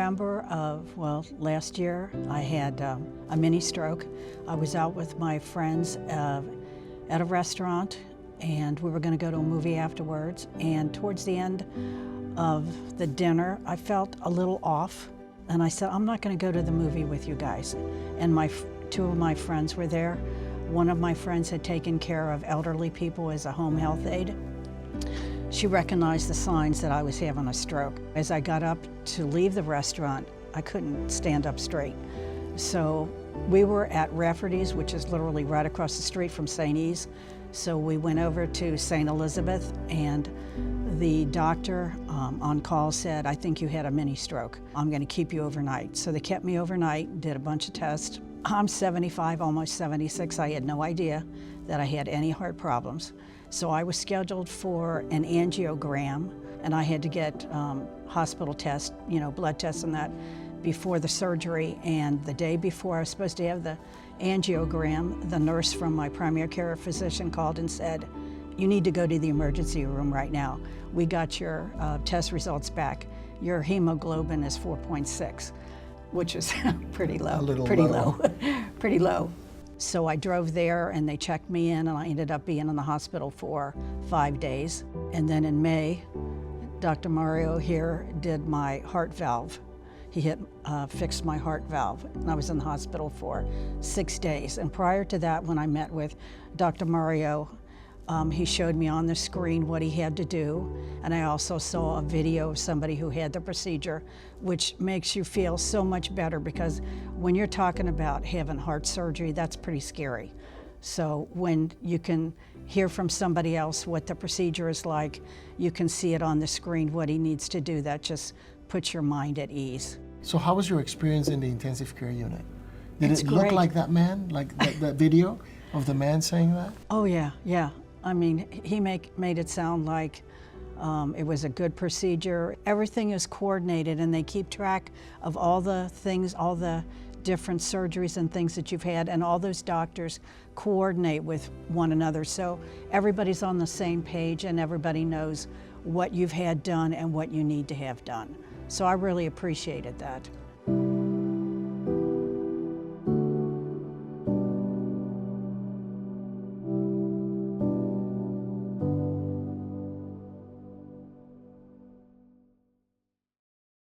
November of, well, last year, I had a mini stroke. I was out with my friends at a restaurant, and we were going to go to a movie afterwards. And towards the end of the dinner, I felt a little off. And I said, I'm not going to go to the movie with you guys. And two of my friends were there. One of my friends had taken care of elderly people as a home health aide. She recognized the signs that I was having a stroke. As I got up to leave the restaurant, I couldn't stand up straight. So we were at Rafferty's, which is literally right across the street from St. E's. So we went over to St. Elizabeth, and the doctor on call said, I think you had a mini stroke. I'm going to keep you overnight. So they kept me overnight, did a bunch of tests. I'm 75, almost 76. I had no idea that I had any heart problems. So I was scheduled for an angiogram, and I had to get hospital tests, blood tests and that before the surgery. And the day before I was supposed to have the angiogram, the nurse from my primary care physician called and said, you need to go to the emergency room right now. We got your test results back. Your hemoglobin is 4.6, which is pretty low. Pretty low. So I drove there, and they checked me in, and I ended up being in the hospital for 5 days. And then in May, Dr. Mario here did my heart valve. He fixed my heart valve, and I was in the hospital for 6 days. And prior to that, when I met with Dr. Mario, he showed me on the screen what he had to do, and I also saw a video of somebody who had the procedure, which makes you feel so much better, because when you're talking about having heart surgery, that's pretty scary. So when you can hear from somebody else what the procedure is like, you can see it on the screen what he needs to do, that just puts your mind at ease. So how was your experience in the intensive care unit? Did It's it great. look like that man, like that video of the man saying that? Oh yeah. I mean, he made it sound like it was a good procedure. Everything is coordinated, and they keep track of all the things, all the different surgeries and things that you've had, and all those doctors coordinate with one another. So everybody's on the same page, and everybody knows what you've had done and what you need to have done. So I really appreciated that.